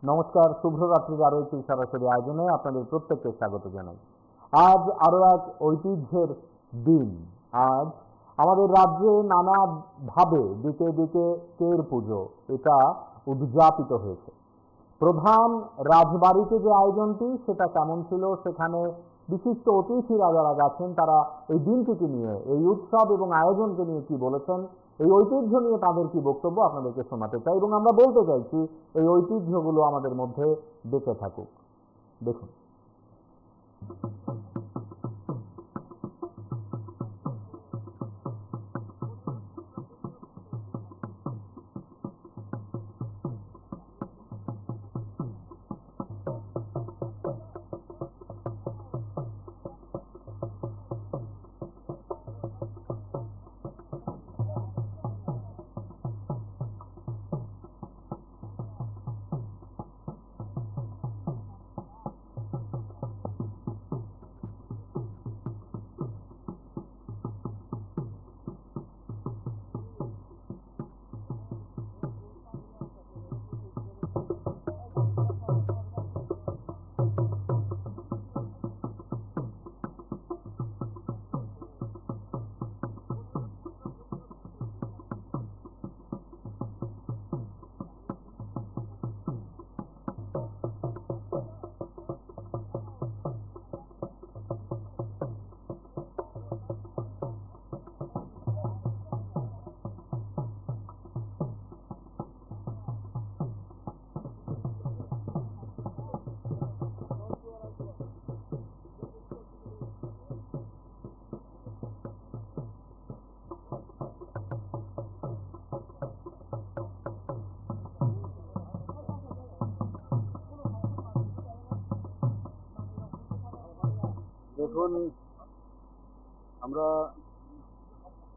নমস্কার, শুভরাত্রির আরও একটি সরাসরি আয়োজনে আপনাদের প্রত্যেককে স্বাগত জানাই। আজ আরও এক ঐতিহ্যের দিন। আজ আমাদের রাজ্যে নানাভাবে দিকে দিকে তের পুজো এটা উদযাপিত হয়েছে। প্রধান রাজবাড়িতে যে আয়োজনটি সেটা কেমন ছিল, সেখানে বিশিষ্ট অতিথিরা যারা গেছেন তারা এই দিনটিকে নিয়ে, এই উৎসব এবং আয়োজনকে নিয়ে কি বলেছেন, এই ঐতিহ্য নিয়ে তাদের কি বক্তব্য আপনাদেরকে শোনাতে চাই এবং আমরা বলতে চাইছি এই ঐতিহ্যগুলো আমাদের মধ্যে বেঁচে থাকুক। দেখুন। দেখুন, আমরা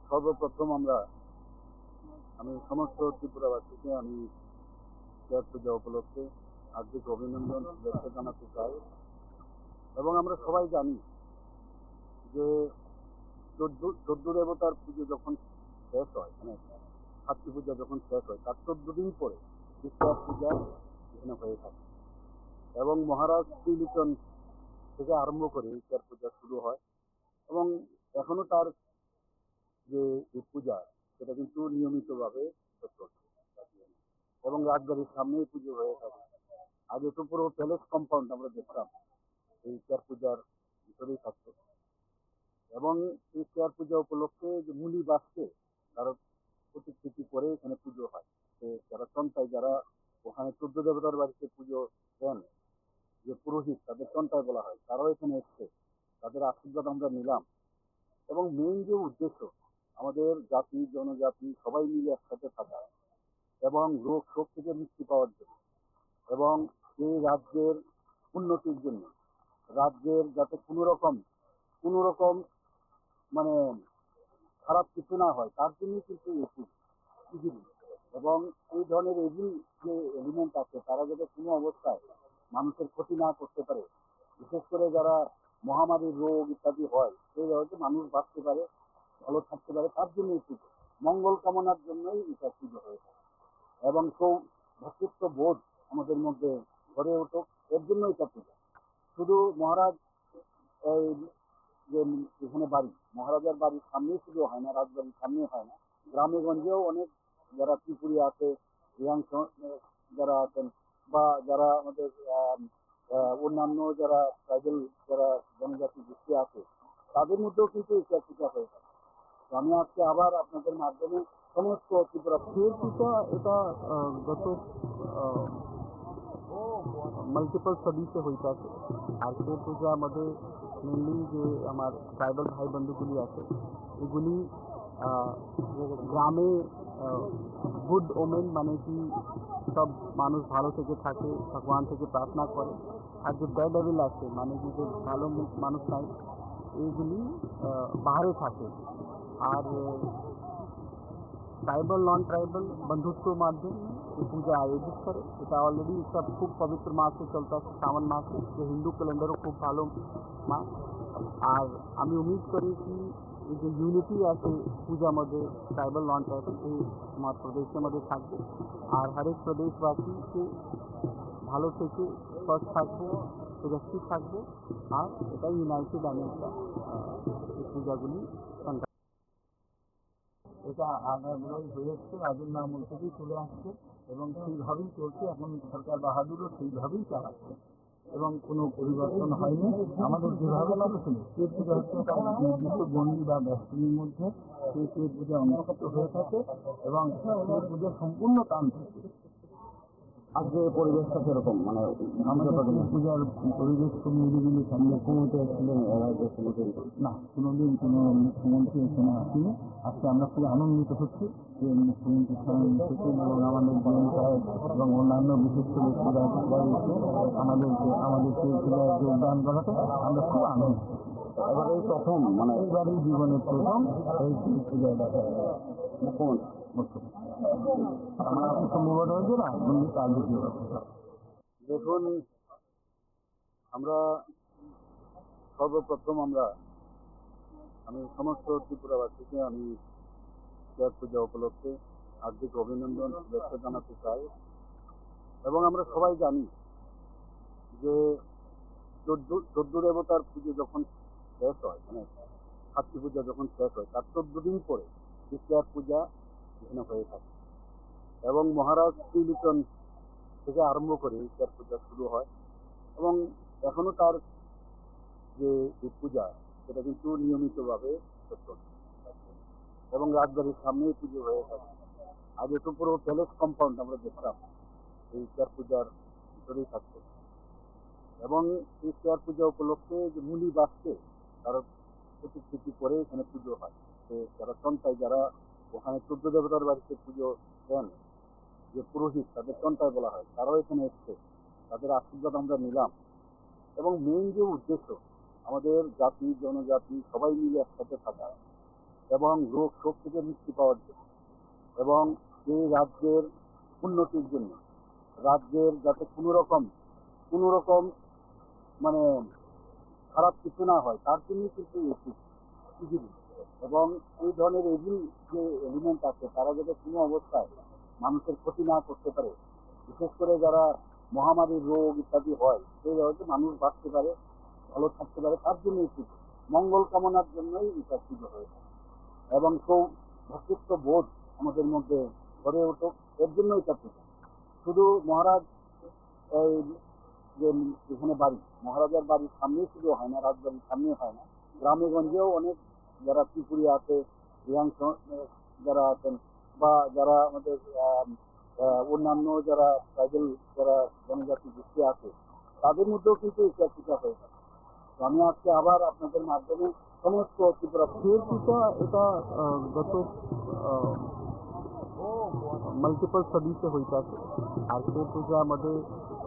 সর্বপ্রথম আমি সমস্ত ত্রিপুরাবাসীকে আমি তের পূজা উপলক্ষে হার্দিক অভিনন্দন শুভেচ্ছা জানাতে চাই। এবং আমরা সবাই জানি যে চোদ্দ দেবতার পুজো যখন শেষ হয়, মানে ছাত্রী পূজা যখন শেষ হয় তার 14 দিন পরে তের পূজা এখানে হয়ে থাকে এবং মহারাজ শ্রীলিচন থেকে আরম্ভ করে তের পূজা শুরু হয় এবং এখনো তার যে পূজা সেটা কিন্তু নিয়মিতভাবে চলছে এবং রাজবাড়ির সামনেই পুজো হয়ে থাকে। আগে তো পুরো প্যালেস কম্পাউন্ড আমরা দেখতাম এই তের পূজার ভিতরেই থাকতো এবং এই তের পূজা উপলক্ষে যে মুলি বাসকে তারা প্রতিকৃতি করে এখানে পুজো হয়। যারা চন্তায়, যারা ওখানে 14 দেবতার বাড়িতে পুজো দেন, যে পুরোহিত তাদের চন্তায় বলা হয়, তারাও এখানে এসছে, তাদের আশীর্বাদ আমরা নিলাম। এবং মেইন যে উদ্দেশ্য আমাদের জাতি জনজাতি সবাই মিলে একসাথে থাকা এবং রোগ শোক থেকে মুক্তি পাওয়ার জন্য এবং এই রাজ্যের উন্নতির জন্য, রাজ্যের যাতে কোনো রকম মানে খারাপ কিছু না হয় তার জন্যই কিন্তু এই এবং এই ধরনের এভিল যে এলিমেন্ট আছে তারা যাতে কোনো অবস্থায় মানুষের ক্ষতি না করতে পারে, বিশেষ করে যারা মহামারীর রোগ ইত্যাদি হয় সেইভাবে মানুষ বাঁচতে পারে, ভালো থাকতে পারে, তার জন্য এই পুজো, মঙ্গল কামনার জন্যই এটা পুজো হয়ে থাকে। এবং ভ্রাতৃত্ব বোধ আমাদের মধ্যে গড়ে উঠুক এর জন্য এটা পুজো। শুধু মহারাজ এই যে এখানে বাড়ি, মহারাজার বাড়ির সামনেই শুধু হয় না, রাজবাড়ির সামনে হয় না, গ্রামে গঞ্জেও অনেক যারা ত্রিপুরী আছে, যারা আছেন বা যারা আমাদের অন্যান্য যারা ট্রাইবেল যারা জনজাতি গোষ্ঠী আছে তাদের মধ্যেও কিন্তু এটা পূজা হয়ে থাকে। তো আমি আজকে আবার আপনাদের মাধ্যমে সমস্ত ত্রিপুরা পূজা এটা গত মাল্টিপল স্টাডি से হইতে আছে। আর সেই পূজা আমাদের মেনলি যে আমার ট্রাইবাল ভাই বন্ধুগুলি আছে এগুলি গ্রামে গুড ওমেন, মানে কি সব মানুষ ভালো থেকে থাকে, ভগবান থেকে প্রার্থনা করে। আর যে ব্যাড ডেভিল আছে, মানে কি যে ভালো মানুষ নাই, এইগুলি বাইরে থাকে। আর ट्राइबल नॉन ट्राइबल बंधुत्व माध्यम ये पूजा आयोजित करे। এটা অলরেডি একটা খুব পবিত্র মাসে চলতে আছে, শ্রাবণ মাসে, যে হিন্দু ক্যালেন্ডারও খুব ভালো মাস। আর আমি উম্मीद করি কি এই যে ইউনিটি আছে পূজার মধ্যে ট্রাইবাল নন ট্রাইবাল এই আমার প্রদেশের মধ্যে থাকবে। আর হরেক প্রদেশবাসীকে ভালো থেকে ফার্স্ট থাকবো, সুরক্ষিত থাকবো, আর এটা ইউনাইটেড আমি একটা এই পূজাগুলি কন্ডাক্ট। এটা আগামী হয়ে এসছে, রাজের আমল থেকেই চলে আসছে এবং সেইভাবেই চলছে। এখন সরকার বাহাদুরও সেইভাবেই চালাচ্ছে এবং কোনো পরিবর্তন হয়নি। আমাদের যেভাবে পেট পূজা হচ্ছে তার নির্দিষ্ট গণ্ডি বা ব্যস্তনীর মধ্যে সেই পেট পূজা অনুষ্ঠিত হয়ে থাকে এবং পেট পূজা সম্পূর্ণ তান্ত্রিক। আজকে পরিবেশটা কিরকম? মানে আমাদের পূজার পরিবেশ খুব নিরিবিলি। সামনে মুখ্যমন্ত্রী এসেছিলেন, না কোনোদিন কোনো মুখ্যমন্ত্রী এখানে আসেনি। আজকে আমরা খুব আনন্দিত হচ্ছি যে মুখ্যমন্ত্রী স্বয়ং এসেছেন এবং আমাদের ডিএম সাহেব এবং অন্যান্য বিশিষ্ট ব্যক্তিরা সবাই এসে আমাদেরকে পূজায় যোগদান করাতে আমরা খুব আনন্দিত। এবার এই প্রথম মানে এইবারই জীবনের প্রথম এই পূজায় দেখা যায় মুখ্যমন্ত্রী। আমার সম্ভবত হয়েছে না কাজ দেখুন, আমরা সর্বপ্রথম আমি সমস্ত ত্রিপুরাবাসীকে আমি ছট পূজা উপলক্ষে হার্দিক অভিনন্দন, শুভেচ্ছা জানাতে চাই। এবং আমরা সবাই জানি যে চোদ্দ দেবতার পুজো যখন শেষ হয়, মানে ষাটটি পূজা যখন শেষ হয়, তার 14 দিন পরে ছট পূজা এখানে হয়ে থাকে এবং মহারাজ শ্রীলিচন থেকে আরম্ভ করে ছট পূজা শুরু হয় এবং এখনো তার যে পূজা সেটা কিন্তু নিয়মিতভাবে চলছে এবং রাজবাড়ির সামনেই পুজো হয়ে থাকে। আগে তো পুরো প্যালেস কম্পাউন্ড আমরা দেখতাম এই ছট পূজার ভিতরেই থাকতো এবং এই ছট পূজা উপলক্ষে যে মুনি বাসকে তারা প্রতিকৃতি করে এখানে পুজো হয়। যারা চন্তাই, যারা ওখানে 14 দেবতার বাড়িতে পুজো দেন, যে পুরোহিত তাদের চন্তাই বলা হয়, তারাও এখানে এসছে, তাদের আশীর্বাদ আমরা নিলাম। এবং মেইন যে উদ্দেশ্য আমাদের জাতি জনজাতি সবাই মিলে একসাথে থাকা এবং রোগ শোক থেকে মুক্তি পাওয়ার জন্য এবং এই রাজ্যের উন্নতির জন্য, রাজ্যের যাতে কোনো রকম মানে খারাপ কিছু না হয় তার জন্য কিন্তু পৃথিবী এবং এই ধরনের এভিল যে এলিমেন্ট আছে তারা যাতে কোনো অবস্থায় মানুষের ক্ষতি না করতে পারে, বিশেষ করে যারা মহামারীর রোগ ইত্যাদি হয় সেই হয়তো মানুষ বাঁচতে পারে, ভালো থাকতে পারে, তার জন্য এই পুজো, মঙ্গল কামনার জন্যই এটা পুজো হয়ে থাকে এবং ভ্রাতৃত্ব বোধ আমাদের মধ্যে গড়ে উঠুক এর জন্য এটা পুজো। শুধু মহারাজ এই যে এখানে বাড়ি, মহারাজার বাড়ির সামনেই শুধু হয় না, রাজবাড়ির সামনে হয় না, গ্রামে গঞ্জেও অনেক যারা ত্রিপুরী আছে, রিয়াংশ যারা আছেন বা যারা আমাদের অন্যান্য যারা ট্রাইবেল যারা জনজাতি গোষ্ঠী আছে তাদের মধ্যেও কিন্তু এই পূজা হয়ে থাকে। তো আমি আজকে আবার আপনাদের মাধ্যমে সমস্ত ত্রিপুরা পূজা এটা গত मल्टिपल सदी से होता আছে। আর সেই পূজার মধ্যে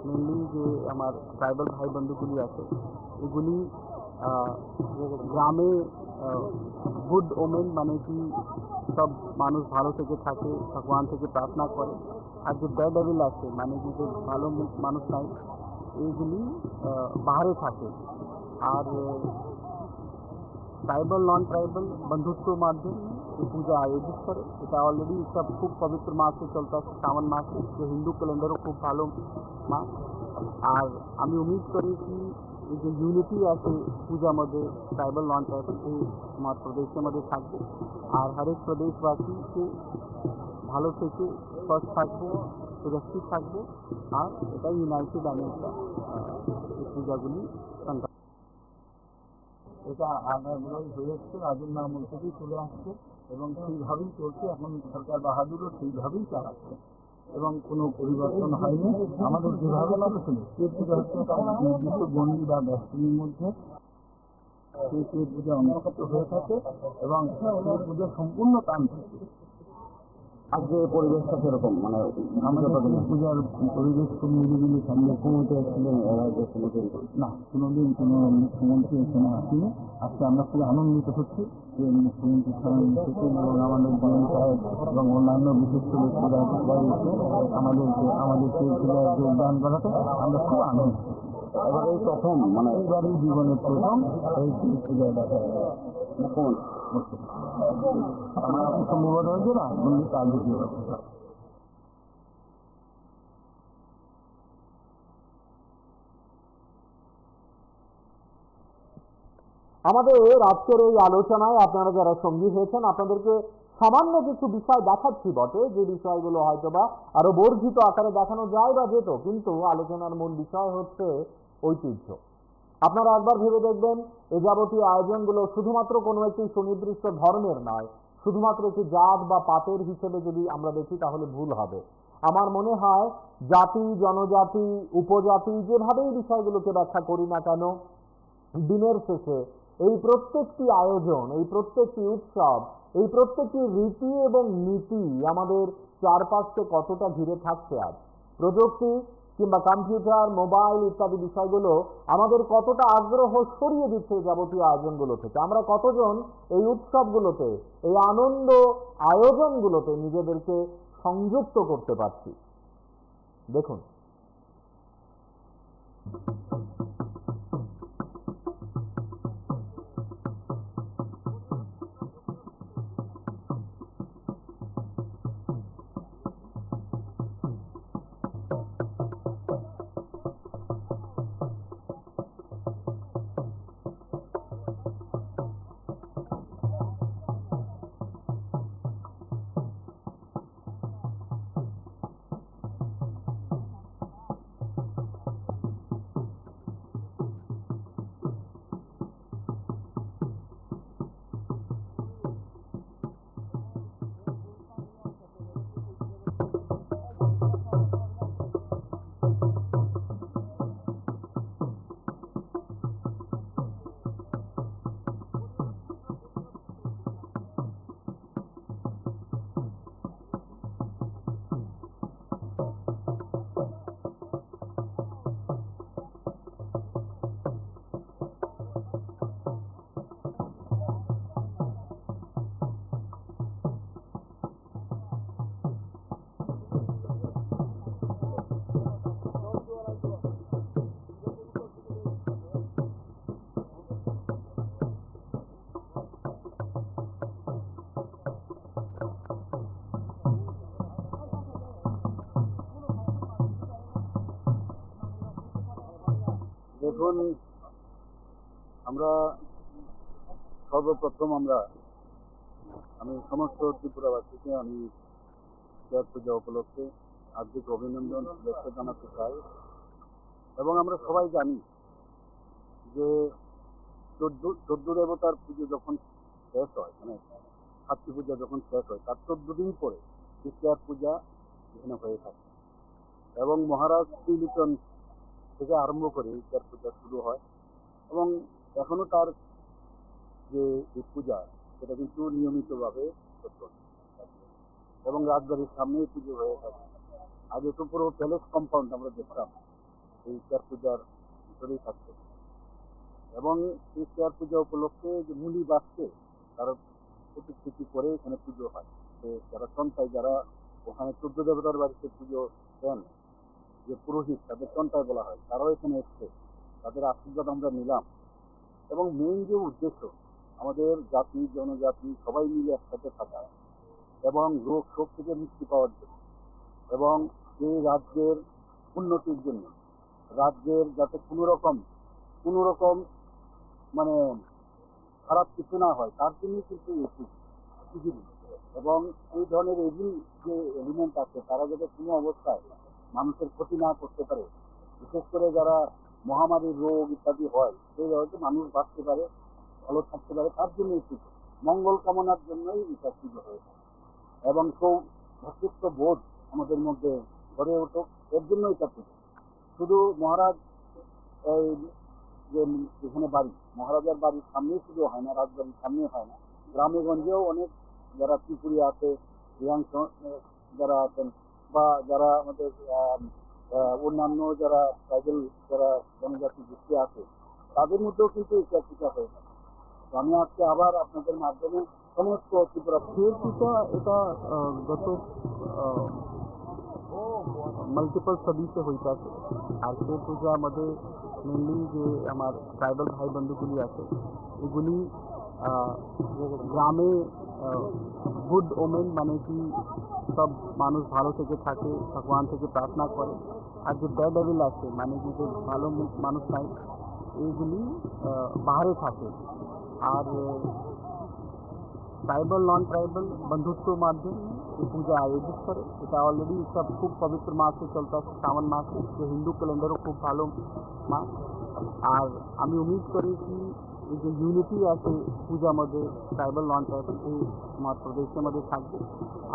মেনলি যে আমার ট্রাইবাল ভাই বন্ধুগুলি আছে এগুলি গ্রামে গুড ওমেন মানে কি সব মানুষ ভালো থেকে থাকে, ভগবান থেকে প্রার্থনা করে। আর যে ব্যাড ডেভিল আছে মানে কি যে ভালো মানুষ নাই এইগুলি বাইরে থাকে। আর ট্রাইবাল নন ট্রাইবাল বন্ধুত্ব মাধ্যমে এই পূজা আয়োজিত করে। এটা অলরেডি সব খুব পবিত্র মাসে চলতে আছে, শ্রাবণ মাসে, যে হিন্দু ক্যালেন্ডারও খুব ভালো মাস। আর আমি উম্मीद করি কি এই যে ইউনিটি আছে পূজার মধ্যে ট্রাইবাল নন ট্রাইবাল এই আমার প্রদেশের মধ্যে থাকবে আর হরেক প্রদেশবাসীকে ভালো থেকে ফার্স্ট থাকবো, সুরক্ষিত থাকবো, আর এটা ইউনাইটেড আমি একটা এই পূজাগুলি কন্ডাক্ট। এটা আগামী হয়ে এসছে, রাজের আমল থেকেই চলে আসছে এবং সেইভাবেই চলছে। এখন সরকার বাহাদুরও সেইভাবেই চালাচ্ছে এবং কোনো পরিবর্তন হয়নি। আমাদের যেভাবে পেট পূজা হচ্ছে তার নির্দিষ্ট গণ্ডি বা ব্যস্তনীর মধ্যে সেই পেট পূজা অনুষ্ঠিত হয়ে থাকে এবং পেট পূজা সম্পূর্ণ তান্ত্রিক। আজকে পরিবেশটা কিরকম? মানে আমাদের পূজার পরিবেশ খুব নিরিবিলি। সামনে মুখ্যমন্ত্রী এসেছিলেন, না কোনোদিন কোনো মুখ্যমন্ত্রী এখানে আসেনি। আজকে আমরা খুব আনন্দিত হচ্ছি যে মুখ্যমন্ত্রী স্বয়ং এসেছেন এবং আমাদের ডিএম সাহেব এবং অন্যান্য বিশিষ্ট ব্যক্তিরা সবাই এসে আমাদেরকে পূজায় যোগদান করাতে আমরা খুব আনন্দিত। এবার এই প্রথম মানে এইবারই জীবনের প্রথম এই পূজায় দেখা যায় মুখ্যমন্ত্রী। আমার সম্ভবত হয়েছে না কাজ আমাদের আজকের এই আলোচনায় আপনারা যারা সঙ্গী হয়েছেন আপনাদেরকে সামান্য কিছু বিষয় দেখাচ্ছি বটে, যে বিষয়গুলো হয়তোবা আরো বর্ধিত আকারে দেখানো যায় বা যেত, কিন্তু আলোচনার মূল বিষয় হচ্ছে ঐতিহ্য। আপনারা একবার ভেবে দেখবেন, এ যাবতীয় আয়োজনগুলো শুধুমাত্র কোনো একটি সুনির্দিষ্ট ধর্মের নয়, শুধুমাত্র একটি জাত বা পাতের হিসেবে যদি আমরা দেখি তাহলে ভুল হবে। আমার মনে হয় জাতি, জনজাতি, উপজাতি, যেভাবেই বিষয়গুলোকে ব্যাখ্যা করি না কেন, দিনের শেষে এই প্রত্যেকটি আয়োজন, এই প্রত্যেকটি উৎসব, এই প্রত্যেকটি রীতি এবং নীতি আমাদের চারপাশে কতটা ঘিরে থাকছে আজ। প্রযুক্তি কিংবা কম্পিউটার, মোবাইল ইত্যাদি বিষয়গুলো আমাদের কতটা আগ্রহ সরিয়ে দিচ্ছে যাবতীয় আয়োজনগুলো থেকে। আমরা কতজন এই উৎসবগুলোতে, এই আনন্দ আয়োজনগুলোতে নিজেদেরকে সংযুক্ত করতে পারছি। দেখুন, দেখুন, আমরা সর্বপ্রথম আমি সমস্ত ত্রিপুরাবাসীকে আমি চৈত পূজা উপলক্ষে হার্দিক অভিনন্দন, শুভেচ্ছা জানাতে চাই। এবং আমরা সবাই জানি যে চোদ্দ দেবতার পুজো যখন শেষ হয়, মানে ছাত্রী পূজা যখন শেষ হয়, তার 14 দিন পরে চৈত পূজা এখানে হয়ে থাকে। এবং মহারাজ শ্রীলিটন থেকে আরম্ভ করে চৈত পূজা শুরু হয় এবং এখনো তার যে এই পূজা সেটা কিন্তু নিয়মিতভাবে চলছে এবং রাজবাড়ির সামনেই পুজো হয়ে থাকে। আগে তো পুরো প্যালেস কম্পাউন্ড আমরা দেখতাম এই চৈত পূজার ভিতরেই থাকতো। এবং এই চৈত পূজা উপলক্ষে যে মুনি বাসকে তারা প্রতিকৃতি করে এখানে পুজো হয়। যারা চন্তাই, যারা ওখানে 14 দেবতার বাড়িতে পুজো দেন, যে পুরোহিত, তাদের চন্তাই বলা হয়, তারাও এখানে এসছে, তাদের আশীর্বাদ আমরা নিলাম। এবং মেইন যে উদ্দেশ্য, আমাদের জাতি জনজাতি সবাই মিলে একসাথে থাকা এবং রোগ শোক থেকে মুক্তি পাওয়ার জন্য এবং এই রাজ্যের উন্নতির জন্য, রাজ্যের যাতে কোনো রকম মানে খারাপ কিছু না হয়, তার জন্যই কিন্তু পৃথিবী। এবং এই ধরনের এভিল যে এলিমেন্ট আছে তারা যাতে কোনো অবস্থায় মানুষের ক্ষতি না করতে পারে, বিশেষ করে যারা মহামারীর রোগ ইত্যাদি হয় সেই হয়তো মানুষ বাঁচতে পারে, ভালো থাকতে পারে, তার জন্যই পুজো, মঙ্গল কামনার জন্যই এটা পুজো হয়ে থাকে। এবং ভ্রাতৃত্ব বোধ আমাদের মধ্যে গড়ে উঠুক, এর জন্য এটা পুজো। শুধু মহারাজ এই যে এখানে বাড়ি, মহারাজার বাড়ির সামনেই পুজো হয় না, রাজবাড়ির সামনে হয় না, গ্রামে গঞ্জেও অনেক যারা ত্রিপুরী আছে, যারা আছেন, বা যারা আমাদের অন্যান্য যারা ট্রাইবেল যারা জনজাতি গোষ্ঠী আছে, তাদের মধ্যেও কিন্তু এই পূজা হয়ে থাকে। তো আমি আজকে আবার আপনাদের মাধ্যমে সমস্ত ত্রিপুরা पीठा एका गत मल्टिपल सदी से होता আছে। আর সেই পূজাमध्ये মেনলি যে আমার ট্রাইবাল ভাই বন্ধুগুলি আছে, এগুলি গ্রামে গুড ওমেন, মানে কি সব মানুষ ভালো থেকে থাকে, ভগবান থেকে প্রার্থনা করে। আর যে ব্যাড ডেভিল আছে, মানে কি যে ভালো মানুষ নাই, এইগুলি বাইরে থাকে। আর ट्राइबल नॉन ट्राइबल बंधुत्व माध्यम में ये पूजा आयोजित करे। এটা অলরেডি সব খুব পবিত্র মাসে চলতেছে, শ্রাবণ মাসে, যে হিন্দু ক্যালেন্ডারও খুব ভালো মাস। আর আমি উম্मीद করি কি এই যে ইউনিটি আছে পূজার মধ্যে ট্রাইবাল নন ট্রাইবাল, এই আমার প্রদেশের মধ্যে থাকবে।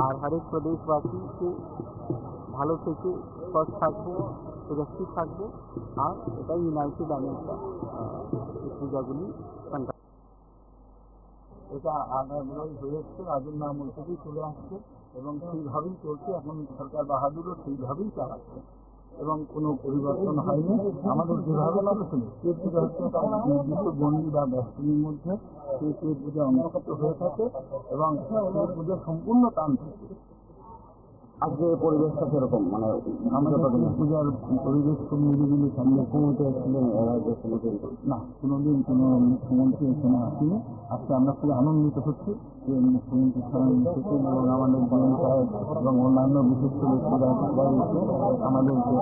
আর হরেক প্রদেশবাসীকে ভালো থেকে সুস্থ থাকবো, সুরক্ষিত থাকবো। আর এটা ইউনাইটেড আমি একটা এই পূজাগুলি কন্ডাক্ট। এটা আগামী হয়ে এসছে, রাজের নাম থেকেই চলে আসছে এবং সেইভাবেই চলছে। এখন সরকার বাহাদুরও সেইভাবেই চালাচ্ছে এবং কোনো পরিবর্তন হয়নি। আমাদের যেভাবে চলছিল সেই পূজা হচ্ছে তার নির্দিষ্ট গণ্ডি বা ব্যক্তির মধ্যে সেই পূজা অনুষ্ঠিত হয়ে থাকে এবং সেই পূজা সম্পূর্ণ তান্ত্রিক। আজকে পরিবেশটা কিরকম, মানে আমাদের পূজার পরিবেশ খুব নিরিবিলি। সামনে মুখ্যমন্ত্রী এসেছিলেন না, কোনোদিন কোনো মুখ্যমন্ত্রী এখানে আসেনি। আজকে আমরা খুব আনন্দিত হচ্ছি যে মুখ্যমন্ত্রী ছাড়া এসেছেন এবং আমাদের বিএম সাহেব এবং অন্যান্য বিশিষ্ট ব্যক্তিরা সবাই এসে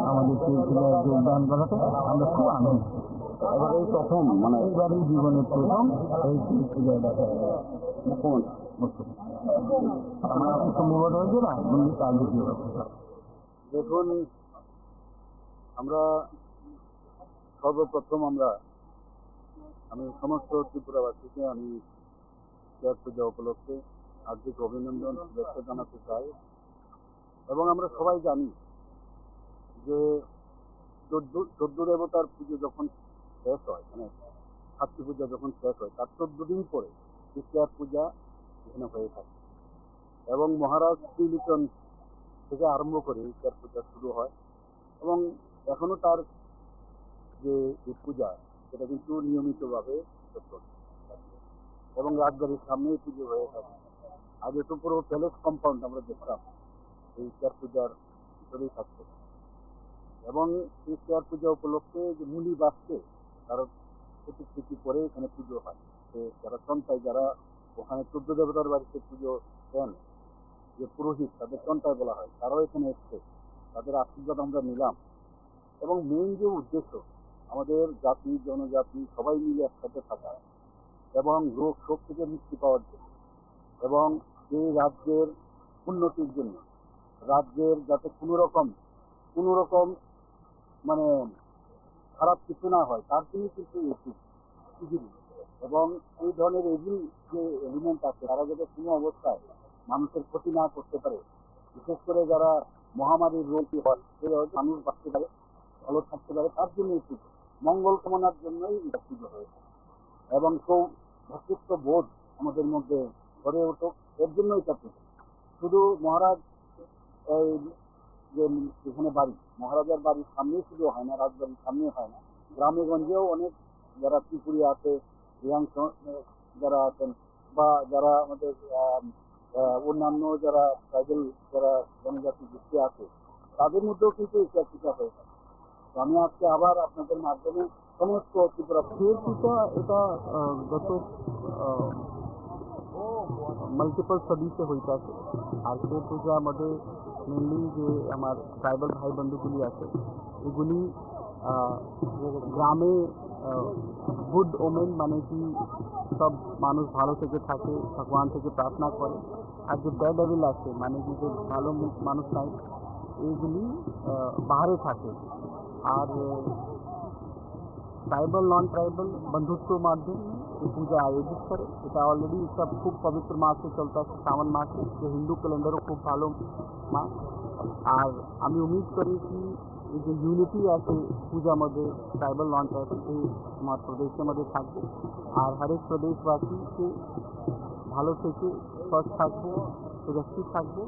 আমাদেরকে পূজায় যোগদান করাতে আমরা খুব আনন্দিত। এবার এই প্রথম, মানে এইবারই জীবনের প্রথম এই পূজায় দেখা যায় মুখ্যমন্ত্রী আমার সম্ভবত হয়েছে না তার দ্বিতীয়। দেখুন, আমরা সর্বপ্রথম আমি সমস্ত ত্রিপুরাবাসীকে আমি ছট পূজা উপলক্ষে হার্দিক অভিনন্দন, শুভেচ্ছা জানাতে চাই। এবং আমরা সবাই জানি যে চোদ্দ দেবতার পুজো যখন শেষ হয়, মানে ছাত্রী পূজা যখন শেষ হয়, তার 14 দিন পরে ছট পূজা এখানে হয়ে থাকে এবং মহারাজ শ্রীলিচন থেকে আরম্ভ করে ছট পূজা শুরু হয় এবং এখনো তার যে পূজা সেটা কিন্তু নিয়মিতভাবে চলছে এবং রাজবাড়ির সামনেই পুজো হয়ে থাকে। আগে তো পুরো প্যালেস কম্পাউন্ড আমরা দেখতাম এই ছট পূজার ভিতরেই থাকতো এবং এই ছট পূজা উপলক্ষে যে মুলি বাসকে তার প্রতিকৃতি করে এখানে পুজো হয়। যারা চন্তায়, যারা ওখানে 14 দেবতার বাড়িতে পুজো দেন, যে পুরোহিত, তাদের চন্তায় বলা হয়, তারাও এখানে এসছে, তাদের আশীর্বাদ আমরা নিলাম। এবং মেইন যে উদ্দেশ্য আমাদের জাতি জনজাতি সবাই মিলে একসাথে থাকা এবং রোগ শোক থেকে মুক্তি পাওয়ার জন্য এবং এই রাজ্যের উন্নতির জন্য, রাজ্যের যাতে কোনো রকম মানে খারাপ কিছু না হয় তার জন্য কিন্তু পৃথিবী এবং এই ধরনের এভিল যে এলিমেন্ট আছে তারা যাতে কোনো অবস্থায় মানুষের ক্ষতি না করতে পারে, বিশেষ করে যারা মহামারীর রোগী হয় সেভাবে মানুষ বাঁচতে পারে, ভালো থাকতে পারে, তার জন্য এই পুজো, মঙ্গল কামনার জন্যই এটা পুজো হয়েছে। এবং ভ্রাতৃত্ব বোধ আমাদের মধ্যে গড়ে উঠুক, এর জন্য এটা পুজো। শুধু মহারাজ এই যে এখানে বাড়ি, মহারাজার বাড়ির সামনেই শুধু হয় না, রাজবাড়ির সামনে হয় না, গ্রামে গঞ্জেও অনেক যারা ত্রিপুরী আছে, যারা আছেন বা যারা আমাদের অন্যান্য যারা ট্রাইবেল যারা জনজাতি গোষ্ঠী আছে তাদের মধ্যেও কিন্তু এই পূজা হয়ে থাকে। তো আমি আজকে আবার আপনাদের মাধ্যমে সমস্ত ত্রিপুরা পূজা এটা গত মাল্টিপল সদি से হইতে আছে। আর সেই পূজার মধ্যে মেনলি যে আমার ট্রাইবাল ভাই বন্ধুগুলি আছে এগুলি গ্রামে গুড ওমেন, মানে কি সব মানুষ ভালো থেকে থাকে, ভগবান থেকে প্রার্থনা করে। আর যে ব্যাড ডেভিল আছে, মানে কি যে ভালো মানুষ নাই, এইগুলি বাইরে থাকে। আর ट्राइबल नॉन ट्राइबल बंधुत्व माध्यम में ये पूजा आयोजित करे। এটা অলরেডি সব খুব পবিত্র মাসে চলতেছে, শ্রাবণ মাসে, যে হিন্দু ক্যালেন্ডারও খুব ভালো মাস। আর আমি উম্मीद করি কি এই যে ইউনিটি আছে পূজার মধ্যে ট্রাইবাল নন ট্রাইবাল, এই আমার প্রদেশের মধ্যে থাকবে। আর হরেক প্রদেশবাসীকে ভালো থেকে সুস্থ থাকবো, সুরক্ষিত থাকবো।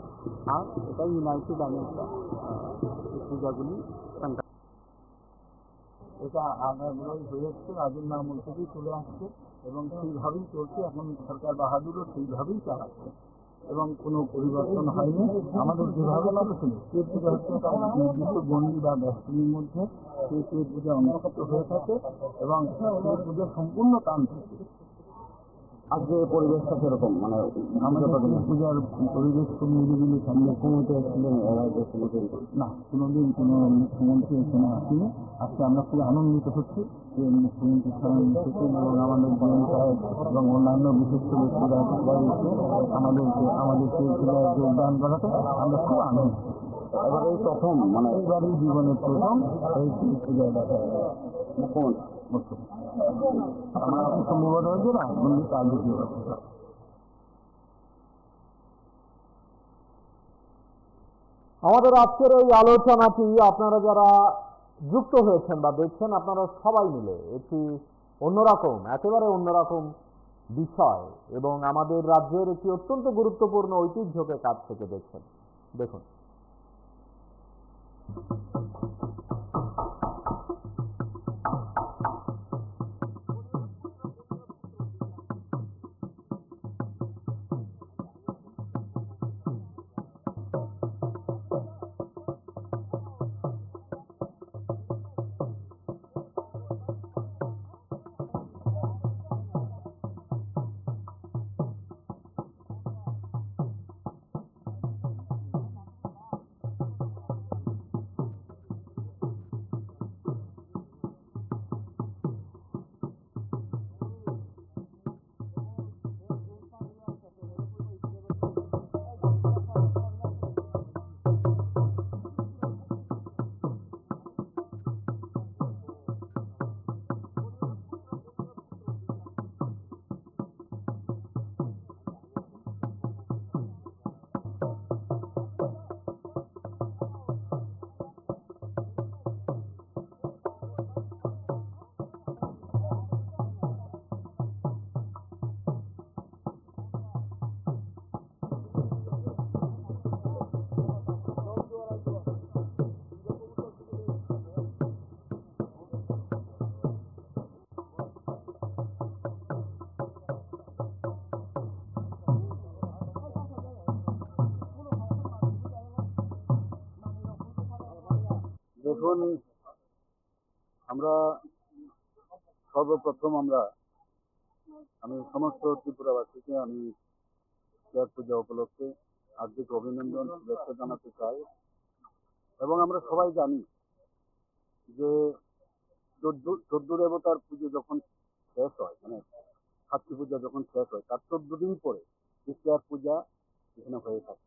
আর এটা ইউনাইটেড আমি একটা এই পূজাগুলি কন্ডাক্ট। এটা আগামী হয়ে এসছে, রাজের নাম থেকেই চলে আসছে এবং সেইভাবেই চলছে। এখন সরকার বাহাদুরও সেইভাবেই চালাচ্ছে এবং কোনো পরিবর্তন হয়নি। আমাদের যেভাবে চলছিল সেই পূজা হচ্ছে তার নির্দিষ্ট গণ্ডি বা ব্যক্তির মধ্যে সেই পূজা অনুষ্ঠিত হয়ে থাকে এবং সেই পূজা সম্পূর্ণ তান্ত্রিক। আজকে পরিবেশটা কিরকম মানে আমাদের পূজার পরিবেশ খুব নিরিবিলি ঠান্ডা। মুখ্যমন্ত্রী এসেছিলেন না, কোনোদিন কোনো মুখ্যমন্ত্রী এখানে আসেনি। আজকে আমরা খুব আনন্দিত হচ্ছি যে মুখ্যমন্ত্রী স্বয়ং এসেছেন এবং আমাদের ডিএম সাহেব এবং অন্যান্য বিশিষ্ট ব্যক্তিরা সবাই এসে আমাদেরকে পূজায় যোগদান করাতে আমরা খুব আনন্দিত। এবার এই প্রথম মানে এইবারই জীবনের প্রথম এই পূজায় দেখা যায় মুখ্যমন্ত্রী আমরা সম্ভবত হয়েছে না বন্ধু তার দ্বিতীয় আমাদের আজকের এই আলোচনাটি আপনারা যারা যুক্ত হয়েছেন বা দেখছেন, আপনারা সবাই মিলে একটি অন্যরকম, একেবারে অন্যরকম বিষয় এবং আমাদের রাজ্যের একটি অত্যন্ত গুরুত্বপূর্ণ ঐতিহ্যকে কাছ থেকে দেখছেন। দেখুন, দেখুন, আমরা সর্বপ্রথম আমি সমস্ত ত্রিপুরাবাসীকে আমি ছট পূজা উপলক্ষে হার্দিক অভিনন্দন শুভেচ্ছা জানাতে চাই। এবং আমরা সবাই জানি যে চোদ্দ দেবতার পুজো যখন শেষ হয়, মানে ছাত্রী পূজা যখন শেষ হয়, তার 14 দিন পরে ছট পূজা এখানে হয়ে থাকে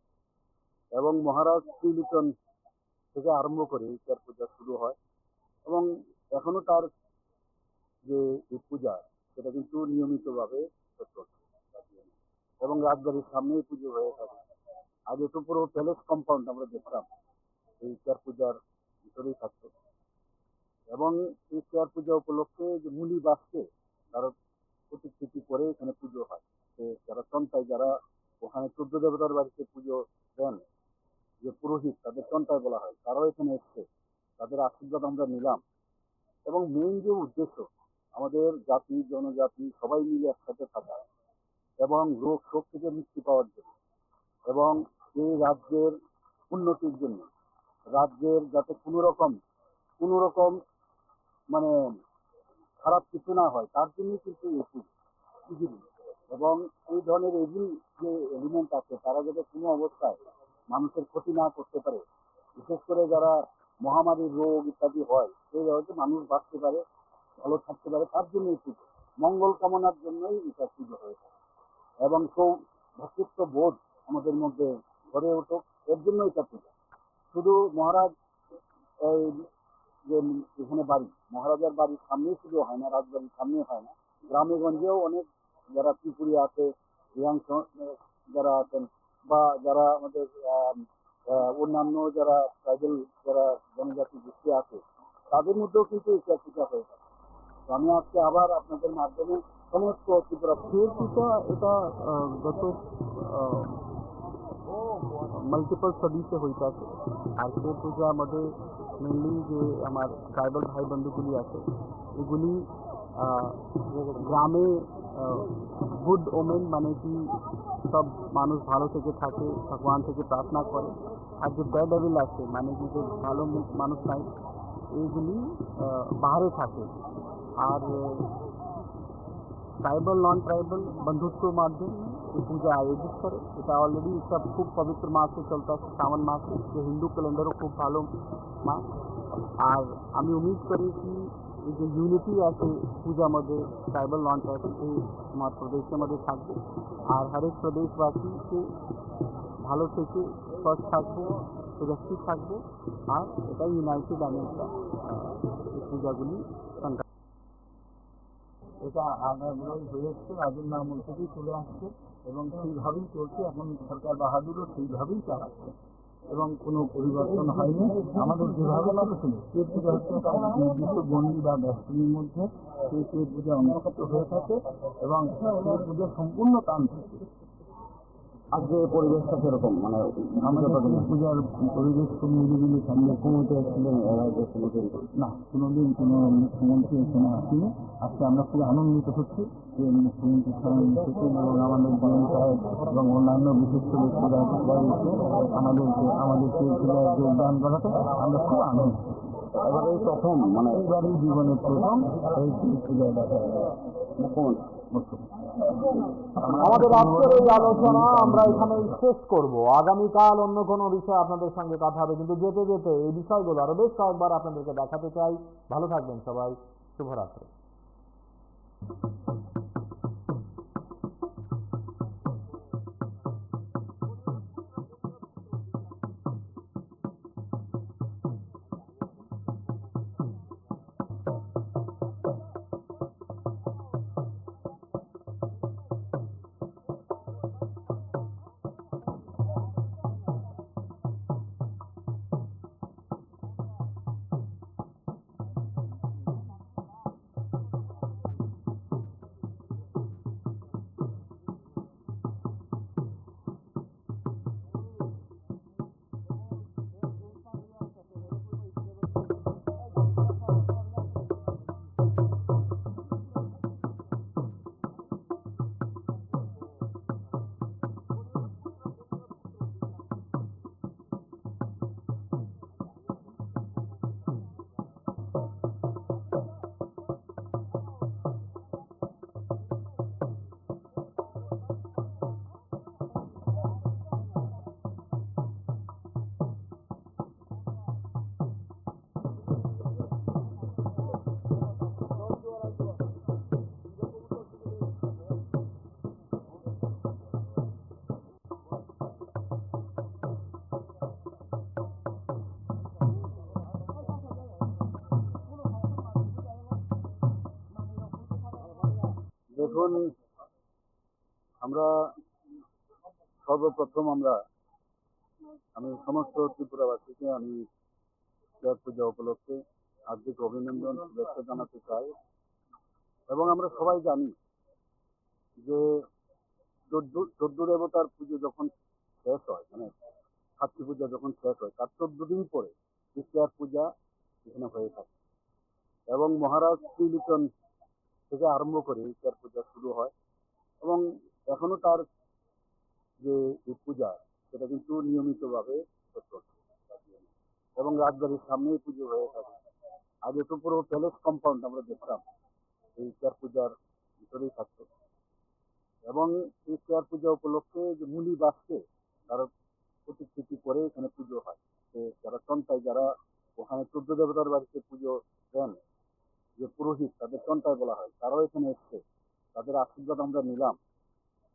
এবং মহারাজ শ্রীলিচন থেকে আরম্ভ করে ছট পূজা শুরু হয় এবং এখনো তার যে পূজা সেটা কিন্তু নিয়মিতভাবে চলছে এবং রাজবাড়ির সামনেই পুজো হয়ে থাকে। আগে তো পুরো প্যালেস কম্পাউন্ড আমরা দেখতাম এই ছট পূজার ভিতরেই থাকতো এবং এই ছট পূজা উপলক্ষে যে মুলি বাসকে তার প্রতিকৃতি করে এখানে পুজো হয়। যারা চন্তায়, যারা ওখানে 14 দেবতার বাড়িতে পুজো দেন, যে পুরোহিত, তাদের চন্তায় বলা হয়, তারাও এখানে এসছে, তাদের আশীর্বাদ আমরা নিলাম। এবং মেইন যে উদ্দেশ্য আমাদের জাতি জনজাতি সবাই মিলে একসাথে থাকা এবং রোগ শোক থেকে মুক্তি পাওয়ার জন্য এবং এই রাজ্যের উন্নতির জন্য, রাজ্যের যাতে কোনো রকম মানে খারাপ কিছু না হয় তার জন্য কিন্তু এবং এই ধরনের এভিল যে এলিমেন্ট আছে তারা যাতে কোনো অবস্থায় মানুষের ক্ষতি না করতে পারে, বিশেষ করে যারা মহামারীর রোগ ইত্যাদি হয় সেই হয়তো মানুষ বাঁচতে পারে, ভালো থাকতে পারে, তার জন্য এই পুজো, মঙ্গল কামনার জন্যই এটা পুজো হয়ে থাকে। এবং ভ্রাতৃত্ব বোধ আমাদের মধ্যে গড়ে উঠুক, এর জন্য এটা পুজো। শুধু মহারাজ এই যে এখানে বাড়ি, মহারাজার বাড়ির সামনেই শুধু হয় না, রাজবাড়ির সামনে হয় না, গ্রামে গঞ্জেও অনেক যারা ত্রিপুরী আছে, যারা আছেন বা যারা আমাদের অন্যান্য যারা ট্রাইবেল যারা জনজাতি গোষ্ঠী আছে তাদের মধ্যেও কিন্তু এই পূজা হয়ে থাকে। তো আমি আজকে আবার আপনাদের মাধ্যমে সমস্ত ত্রিপুরা পূজা এটা গত মাল্টিপল সদি से হইতে আছে। আর সেই পূজার মধ্যে মেনলি যে আমার ট্রাইবাল ভাই বন্ধুগুলি আছে এগুলি গ্রামে গুড ওমেন মানে কি সব মানুষ ভালো থেকে থাকে, ভগবান থেকে প্রার্থনা করে। আর যে ব্যাড ডেভিল আছে মানে কি যে ভালো মানুষ নাই এইগুলি বাইরে থাকে। আর ट्राइबल नॉन ट्राइबल बंधुत्व के माध्यम में ये पूजा आयोजित करे। এটা অলরেডি একটা খুব পবিত্র মাসে চলতে আছে, শ্রাবণ মাসে, যে হিন্দু ক্যালেন্ডারও খুব ভালো মাস। আর আমি উম্मीद করি কি এই যে ইউনিটি আছে পূজাमध्ये ট্রাইবাল নন ট্রাইবাল এই আমার প্রদেশের থাকবে। আর হরেক প্রদেশবাসীকে ভালো থেকে সুস্থ থাকবো, সুরক্ষিত থাকবো। আর এটা ইউনাইটেড আমি একটা এই পূজাগুলি সংগ্রাম। এটা আগামী হয়েছে রাজেন্দ্র আমল থেকেই চলে আসছে এবং সেইভাবেই চলছে। এখন সরকার বাহাদুরও সেইভাবেই চালাচ্ছে এবং কোনো পরিবর্তন হয়নি। আমাদের যেভাবে ছিল পেট পূজা হচ্ছে তার নির্দিষ্ট গণ্ডি বা ব্যক্তির মধ্যে সেই পেট পূজা অনুষ্ঠিত হয়ে থাকে এবং সেই পূজা সম্পূর্ণ তান্ত্রিক। আজকে পরিবেশটা কিরকম, মানে আমাদের পূজার পরিবেশ তো নিরিবিলি সামনে কমিটি ছিলেন না, কোনোদিন কোনো মুখ্যমন্ত্রী এখানে আসেনি। আজকে আমরা খুব আনন্দিত হচ্ছি যে মুখ্যমন্ত্রী স্বয়ং এসেছেন এবং আমাদের ডিএম সাহেব এবং অন্যান্য বিশিষ্ট ব্যক্তিরা সবাই এসে আমাদেরকে পূজায় যোগদান করাতে আমরা খুব আনন্দিত। এবারে প্রথম, মানে এইবারই জীবনের প্রথম এই পূজায় দেখা মুখ্যমন্ত্রী। আমাদের আজকের এই আলোচনা আমরা এখানেই শেষ করব। আগামীকাল অন্য কোনো বিষয় আপনাদের সঙ্গে কথা হবে, কিন্তু যেতে যেতে এই বিষয়গুলো আরো বেশ কয়েকবার আপনাদেরকে দেখাতে চাই। ভালো থাকবেন সবাই, শুভরাত্রি। দেখুন, আমরা সর্বপ্রথম আমি সমস্ত ত্রিপুরাবাসীকে আমি ছট পূজা উপলক্ষে হার্দিক অভিনন্দন, শুভেচ্ছা জানাতে চাই। এবং আমরা সবাই জানি যে চোদ্দ দেবতার পুজো যখন শেষ হয়, মানে ছাত্রী পূজা যখন শেষ হয়, তার 14 দিন পরে ছট পূজা এখানে হয়ে থাকে এবং মহারাজ শ্রীলিটন থেকে আরম্ভ করে ছট পূজা শুরু হয় এবং এখনো তার যে পূজা সেটা কিন্তু নিয়মিতভাবে চলছে এবং রাজবাড়ির সামনেই পুজো হয়ে থাকে। আগে তো পুরো প্যালেস কম্পাউন্ড আমরা দেখতাম এই ছট পূজার ভিতরেই থাকতো এবং এই ছট পূজা উপলক্ষে যে মুনি বাসকে তার প্রতিকৃতি করে এখানে পুজো হয়। যারা চন্তায়, যারা ওখানে 14 দেবতার বাড়িতে পুজো দেন, যে পুরোহিত, তাদের চন্তায় বলা হয়, তারাও এখানে এসছে, তাদের আশীর্বাদ আমরা নিলাম।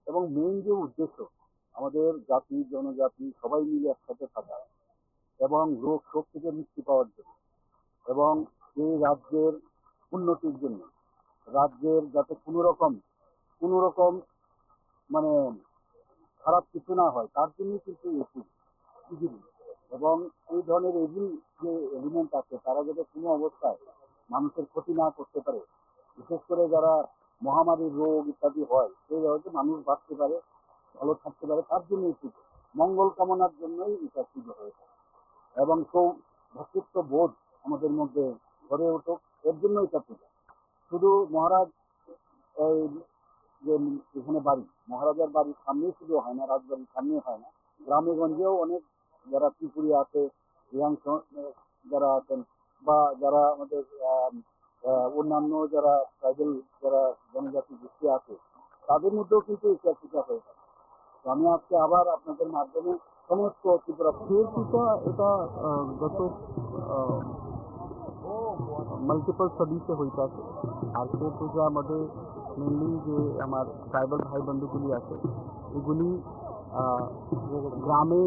এবং মেইন যে উদ্দেশ্য আমাদের জাতি জনজাতি সবাই মিলে একসাথে থাকা এবং রোগ শোক থেকে মুক্তি পাওয়ার জন্য এবং এই রাজ্যের উন্নতির জন্য, রাজ্যের যাতে কোনো রকম মানে খারাপ কিছু না হয় তার জন্যই কিন্তু এই পুজো। এবং এই ধরনের এভিল যে এলিমেন্ট আছে তারা যাতে কোনো অবস্থায় মানুষের ক্ষতি না করতে পারে, বিশেষ করে যারা মহামারীর রোগ ইত্যাদি হয় সেই হয়তো মানুষ বাঁচতে পারে, ভালো থাকতে পারে, তার জন্য এই পুজো, মঙ্গল কামনার জন্যই এটা পুজো হয়ে থাকে। এবং ভ্রাতৃত্ব বোধ আমাদের মধ্যে গড়ে উঠুক, এর জন্য এটা পুজো। শুধু মহারাজ এই যে এখানে বাড়ি, মহারাজার বাড়ির সামনেই শুধু হয় না, রাজবাড়ির সামনে হয় না, গ্রামে গঞ্জেও অনেক যারা ত্রিপুরী আছে, যারা আছেন বা যারা আমাদের অন্যান্য যারা ট্রাইবেল যারা জনজাতি গোষ্ঠী আছে তাদের মধ্যেও কিন্তু এই কেয়ার পূজা হয়ে থাকে। তো আমি আজকে আবার আপনাদের মাধ্যমে সমস্ত ত্রিপুরা এটা এটা গত মাল্টিপল স্টাডি से হইতে আছে। আর সেই পূজার মধ্যে মেনলি যে আমার ট্রাইবাল ভাই বন্ধুগুলি আছে এগুলি গ্রামে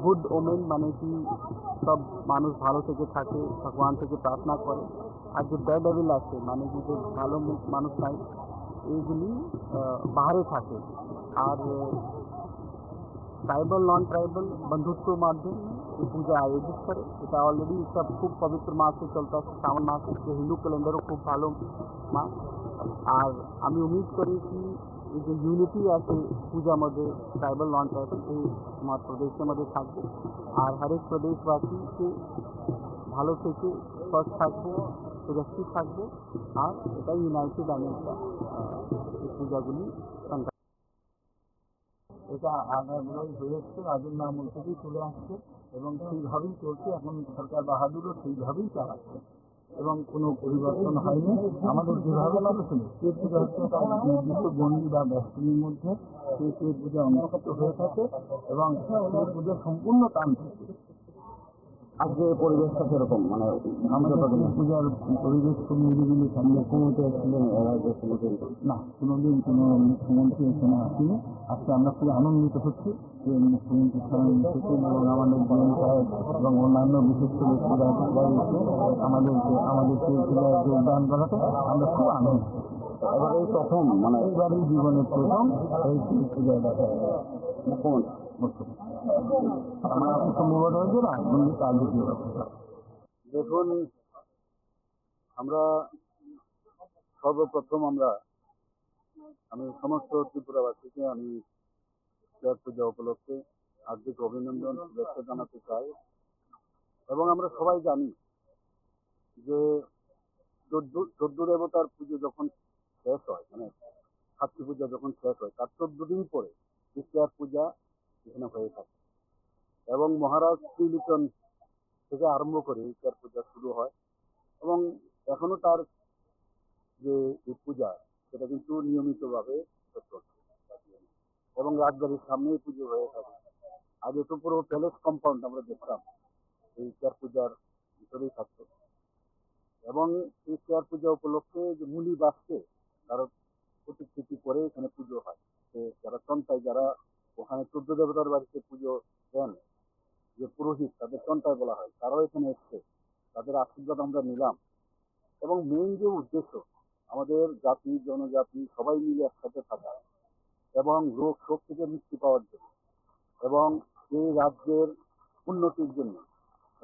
গুড ওমেন মানে কি সব মানুষ ভালো থেকে থাকে, ভগবান থেকে প্রার্থনা করে। আর যে ডেড ডেভিল আছে মানে কি যে ভালো মানুষ নাই এইগুলি বাহারে থাকে। আর ট্রাইবাল নন ট্রাইবাল বন্ধুত্ব মাধ্যমে এই পূজা আয়োজিত করে। এটা অলরেডি একটা খুব পবিত্র মাসে চলতে আছে, শ্রাবণ মাস, যে হিন্দু ক্যালেন্ডারও খুব ভালো মাস। আর আমি উম্मीद করি কি এই যে ইউনিটি আছে পূজার মধ্যে ট্রাইবাল নন ট্রাইবাল এই আমার প্রদেশের মধ্যে থাকবে। আর হরেক প্রদেশবাসীকে ভালো থেকে সুস্থ থাকবো, সুরক্ষিত থাকবো। আর এটা ইউনাইটেড আমি একটা এই পূজাগুলি এটা আগামী হয়ে এসছে, রাজের আমল থেকেই চলে আসছে এবং সেইভাবেই চলছে। এখন সরকার বাহাদুরও সেইভাবেই চালাচ্ছে এবং কোনো পরিবর্তন হয়নি। আমাদের যেভাবে ছিল সেই পূজা হচ্ছে তার নির্দিষ্ট গণ্ডি বা ব্যস্তনীর মধ্যে সেই পূজা অনুষ্ঠিত হয়ে থাকে এবং সেই পূজা সম্পূর্ণ তান্ত্রিক। আজকে পরিবেশটা কিরকম, মানে আমাদের পূজার পরিবেশ খুব নিরিবিলি থাকলে মুখ্যমন্ত্রী এসেছিলেন না, কোনোদিন কোনো মুখ্যমন্ত্রী এখানে আসেনি। আজকে আমরা খুব আনন্দিত হচ্ছি যে মুখ্যমন্ত্রী স্থানে এসেছেন এবং আমাদের ডিএম সাহেব এবং অন্যান্য বিশিষ্ট ব্যক্তিরা এসে আমাদেরকে পূজায় যোগদান করাতে আমরা খুব আনন্দিত। এবার এই প্রথম মানে এইবারই জীবনের প্রথম এই পূজায় দেখা যায় মুখ্যমন্ত্রী আমরা সম্ভবত হয়েছে না কাল দ্বিতীয়। দেখুন, আমরা সর্বপ্রথম আমি সমস্ত ত্রিপুরাবাসীকে আমি কেয়ার পূজা উপলক্ষে হার্দিক অভিনন্দন শুভেচ্ছা জানাতে চাই। এবং আমরা সবাই জানি যে চোদ্দ দেবতার পুজো যখন শেষ হয়, মানে ছাত্রী পূজা যখন শেষ হয় তার 14 দিন পরে এই কেয়ার পূজা এখানে হয়ে থাকে এবং মহারাজ শ্রীলিচন থেকে আরম্ভ করে এই কেয়ার পূজা শুরু হয় এবং এখনো তার যে এই পূজা সেটা কিন্তু নিয়মিতভাবে চলছে এবং রাজবাড়ির সামনেই পুজো হয়ে থাকে। আগে তো পুরো প্যালেস কম্পাউন্ড আমরা দেখতাম এই কেয়ার পূজার ভিতরেই থাকতো এবং এই কেয়ার পূজা উপলক্ষে যে মুলি বাসকে তার প্রতিকৃতি করে এখানে পুজো হয়। যারা চন্তায়, যারা ওখানে 14 দেবতার বাড়িতে পুজো দেন, যে পুরোহিত তাদের চন্তায় বলা হয়, তারাও এখানে এসছে, তাদের আশীর্বাদ আমরা নিলাম। এবং মেইন যে উদ্দেশ্য আমাদের জাতি জনজাতি সবাই মিলে একসাথে থাকা এবং রোগ শোক থেকে মুক্তি পাওয়ার জন্য এবং এই রাজ্যের উন্নতির জন্য,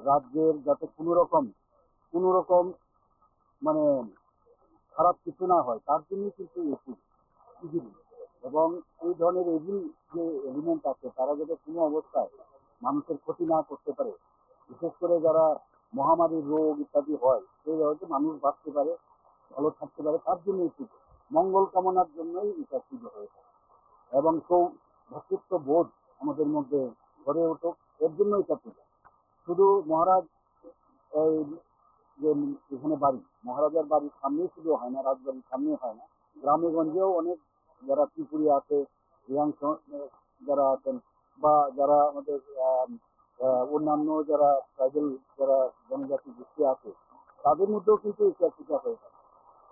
রাজ্যের যাতে কোনো রকম মানে খারাপ কিছু না হয় তার জন্য কিন্তু এবং এই ধরনের এভিল যে এলিমেন্ট আছে তারা যাতে কোনো অবস্থায় মানুষের ক্ষতি না করতে পারে, বিশেষ করে যারা মহামারীর রোগ ইত্যাদি হয় সেই হয়তো মানুষ বাঁচতে পারে, ভালো থাকতে পারে, তার জন্য এই পুজো, মঙ্গল কামনার জন্যই এটা পুজো হয়ে থাকে। এবং ভ্রাতৃত্ব বোধ আমাদের মধ্যে গড়ে উঠুক এর জন্য এটা পুজো। শুধু মহারাজ এই যে এখানে বাড়ি, মহারাজার বাড়ির সামনেই শুধু হয় না, রাজবাড়ির সামনে হয় না, গ্রামে গঞ্জেও অনেক যারা ত্রিপুরী আছে, যারা আছেন বা যারা আমাদের অন্যান্য যারা ট্রাইবেল যারা জনজাতি গোষ্ঠী আছে তাদের মধ্যেও কিন্তু এই পূজা হয়ে থাকে।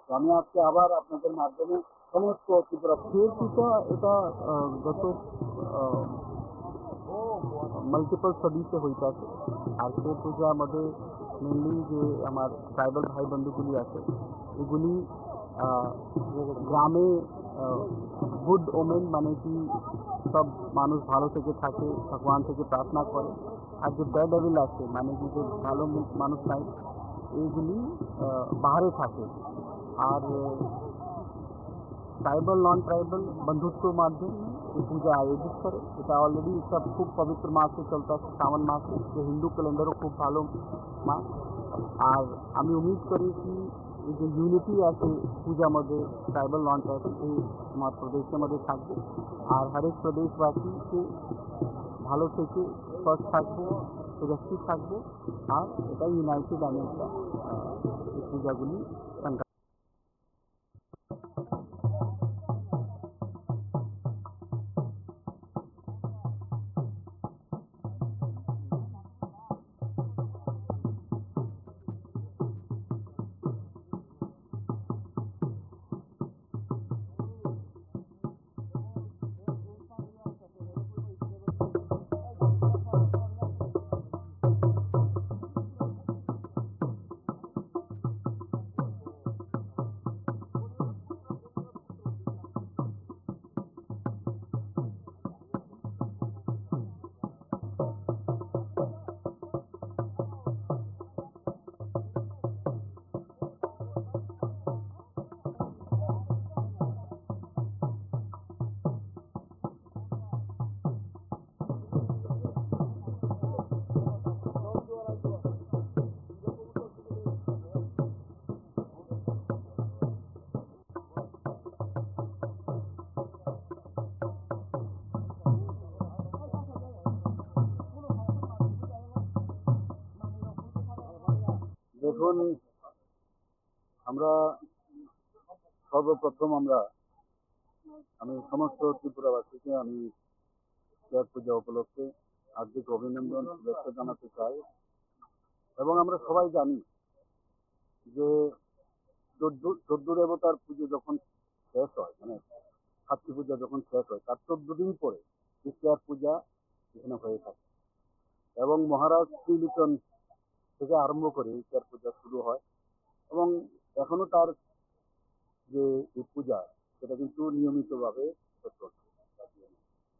তো আমি আজকে আবার আপনাদের মাধ্যমে সমস্ত ত্রিপুরা এটা গত মাল্টিপল স্টাডি से হইতে আছে। আর সেই পূজার মধ্যে মেনলি যে আমার ট্রাইবাল ভাই বন্ধুগুলি আছে এগুলি গ্রামে গুড ওমেন মানে কি সব মানুষ ভালো থেকে থাকে, ভগবান থেকে প্রার্থনা করে। আর যে ডেড ডেভিল আছে মানে কি যে ভালো মানুষ নাই এইগুলি বাহারে থাকে। আর ট্রাইবাল নন ট্রাইবাল বন্ধুত্ব মাধ্যমে এই পূজা আয়োজিত করে। এটা অলরেডি একটা খুব পবিত্র মাসে চলতে আছে, শ্রাবণ মাস, যে হিন্দু ক্যালেন্ডারও খুব ভালো মাস। আর আমি উম্मीद করি কি এই যে ইউনিটি আছে পূজার মধ্যে ট্রাইবাল নন ট্রাইবাল এই আমার প্রদেশের মধ্যে থাকবে। আর হরেক প্রদেশবাসীকে ভালো থেকে সুস্থ থাকবো, সুরক্ষিত থাকবো। আর এটা ইউনাইটেড আমি একটা এই পূজাগুলি সংঘাত। দেখুন, আমরা সর্বপ্রথম আমি সমস্ত ত্রিপুরাবাসীকে আমি ছট পূজা উপলক্ষে হার্দিক অভিনন্দন শুভেচ্ছা জানাতে চাই। এবং আমরা সবাই জানি যে চোদ্দ দেবতার পুজো যখন শেষ হয়, মানে ছাত্রী পূজা যখন শেষ হয়, তার 14 দিন পরে এই ছট পূজা এখানে হয়ে থাকে। এবং মহারাজ শ্রীলিটন থেকে আরম্ভ করে এই ছট পূজা শুরু হয় এবং এখনো তার যে এই পূজা সেটা কিন্তু নিয়মিতভাবে চলছে।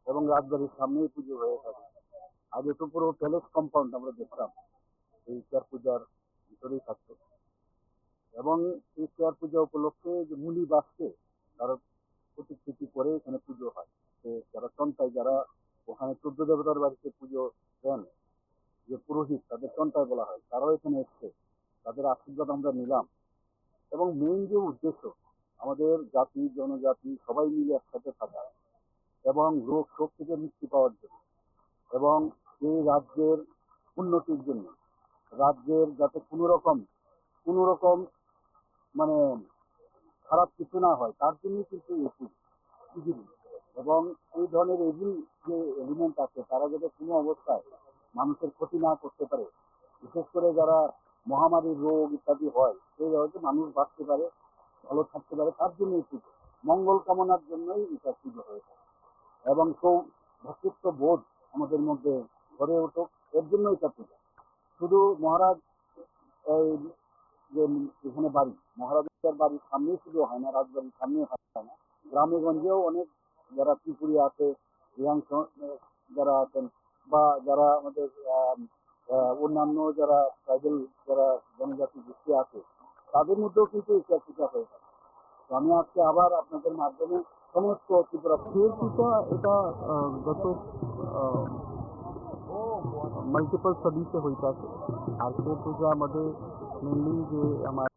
এবং রাজবাড়ির সামনেই পুজো হয়ে থাকে। আগে তো পুরো প্যালেস কম্পাউন্ড আমরা দেখতাম এই ছট পূজার ভিতরেই থাকতো। এবং এই ছট পূজা উপলক্ষে যে মুনি বাসকে তারা প্রতিকৃতি করে এখানে পুজো হয়। যারা চন্টাই, যারা ওখানে 14 দেবতার বাড়িতে পুজো দেন, যে পুরোহিত, তাদের চন্টাই বলা হয়, তারাও এখানে এসছে, তাদের আশীর্বাদ আমরা নিলাম। এবং মেইন যে উদ্দেশ্য আমাদের জাতি জনজাতি সবাই মিলে একসাথে থাকা এবং রোগ শোক থেকে মুক্তি পাওয়ার জন্য এবং এই রাজ্যের উন্নতির জন্য, রাজ্যের যাতে কোনো রকম মানে খারাপ কিছু না হয়, তার জন্য কিন্তু এই পুজো। এবং এই ধরনের এভিল যে এলিমেন্ট আছে তারা যাতে কোনো অবস্থায় মানুষের ক্ষতি না করতে পারে, বিশেষ করে যারা মহামারীর রোগ ইত্যাদি হয় সেই হয়তো মানুষ বাঁচতে পারে, ভালো থাকতে পারে, তার জন্য এই পুজো, মঙ্গল কামনার জন্যই এটা পুজো হয়ে থাকে। এবং ভ্রাতৃত্ব বোধ আমাদের মধ্যে গড়ে উঠুক, এর জন্য এটা পুজো। শুধু মহারাজ এই যে এখানে বাড়ি, মহারাজের বাড়ির সামনেই শুধু হয় না, রাজবাড়ির সামনে হয় না, গ্রামে গঞ্জেও অনেক যারা ত্রিপুরী আছে, যারা আছেন, বা যারা আমাদের অন্যান্য যারা ট্রাইবেল যারা জনজাতি গোষ্ঠী আছে, তাদের মধ্যেও কিন্তু এই পূজা হয়ে থাকে। তো আমি আজকে আবার আপনাদের মাধ্যমে সমস্ত ত্রিপুরা ছট পূজা এটা গত मल्टिपल सदी से होता है। और छठ पूजा मध्ये मेनली जे हमारे